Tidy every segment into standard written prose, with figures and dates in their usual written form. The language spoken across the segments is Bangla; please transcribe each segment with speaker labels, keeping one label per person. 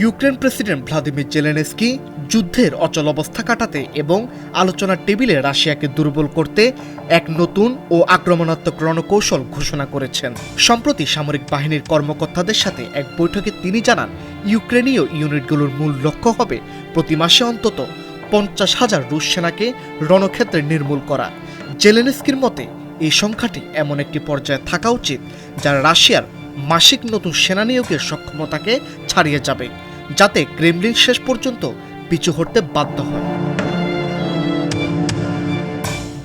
Speaker 1: ইউক্রেন প্রেসিডেন্ট ভ্লাদিমির জেলেনস্কি যুদ্ধের অচলাবস্থা কাটাতে এবং আলোচনার টেবিলে রাশিয়াকে দুর্বল করতে এক নতুন ও আক্রমণাত্মক রণকৌশল ঘোষণা করেছেন। সম্প্রতি সামরিক বাহিনীর কর্মকর্তাদের সাথে এক বৈঠকে তিনি জানান, ইউক্রেনীয় ইউনিটগুলোর মূল লক্ষ্য হবে প্রতি মাসে অন্তত 50,000 রুশ সেনাকে রণক্ষেত্রে নির্মূল করা। জেলেনস্কির মতে এই সংখ্যাটি এমন একটি পর্যায়ে থাকা উচিত যা রাশিয়ার মাসিক নতুন সেনা নিয়োগের সক্ষমতাকে ছাড়িয়ে যাবে, যাতে ক্রেমলিন শেষ পর্যন্ত পিছু হটতে বাধ্য হয়।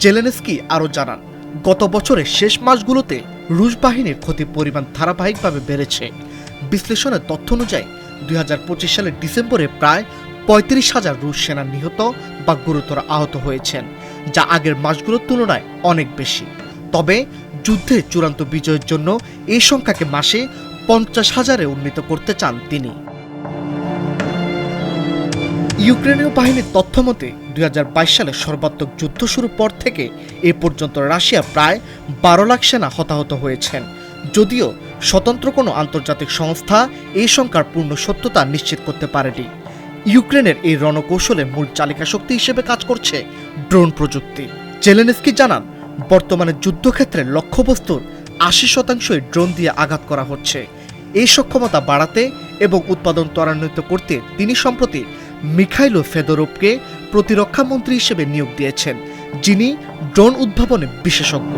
Speaker 1: জেলেনস্কি আরও জানান, গত বছরের শেষ মাসগুলোতে রুশ বাহিনীর ক্ষতির পরিমাণ ধারাবাহিকভাবে বেড়েছে। বিশ্লেষণের তথ্য অনুযায়ী 2025 সালের ডিসেম্বরে প্রায় 35,000 রুশ সেনা নিহত বা গুরুতর আহত হয়েছেন, যা আগের মাসগুলোর তুলনায় অনেক বেশি। তবে যুদ্ধে চূড়ান্ত বিজয়ের জন্য এই সংখ্যাকে মাসে 50,000-এ উন্নীত করতে চান তিনি। ইউক্রেনীয় বাহিনীর তথ্য মতে 2022 সালে সর্বাত্মক যুদ্ধ শুরুর পর থেকে এ পর্যন্ত রাশিয়া প্রায় 12 লাখ সেনা হতাহত হয়েছেন। যদিও স্বতন্ত্র কোনো আন্তর্জাতিক সংস্থা এই সংখ্যার পূর্ণ সত্যতা নিশ্চিত করতে পারেনি। ইউক্রেনের এই রণকৌশলের মূল চালিকা শক্তি হিসেবে কাজ করছে ড্রোন প্রযুক্তি। জেলেনস্কি জানান, বর্তমানে যুদ্ধক্ষেত্রে লক্ষ্যবস্তুর 80% ড্রোন দিয়ে আঘাত করা হচ্ছে। এই সক্ষমতা বাড়াতে এবং উৎপাদন ত্বরান্বিত করতে তিনি সম্প্রতি মিখাইলো ফেদোরভকে প্রতিরক্ষা মন্ত্রী হিসেবে নিয়োগ দিয়েছেন, যিনি ড্রোন উদ্ভাবনে বিশেষজ্ঞ।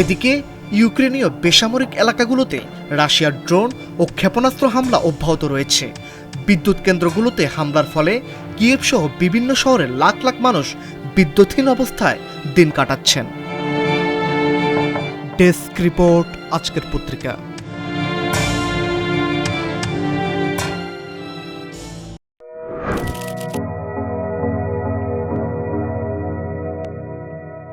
Speaker 1: এদিকে ইউক্রেনীয় বেসামরিক এলাকাগুলোতে রাশিয়ার ড্রোন ও ক্ষেপণাস্ত্র হামলা অব্যাহত রয়েছে। বিদ্যুৎ কেন্দ্রগুলোতে হামলার ফলে কিয়েভ সহ বিভিন্ন শহরে লাখ লাখ মানুষ বিদ্যুৎহীন অবস্থায় দিন কাটাচ্ছেন। ডেস্ক রিপোর্ট, আজকের পত্রিকা।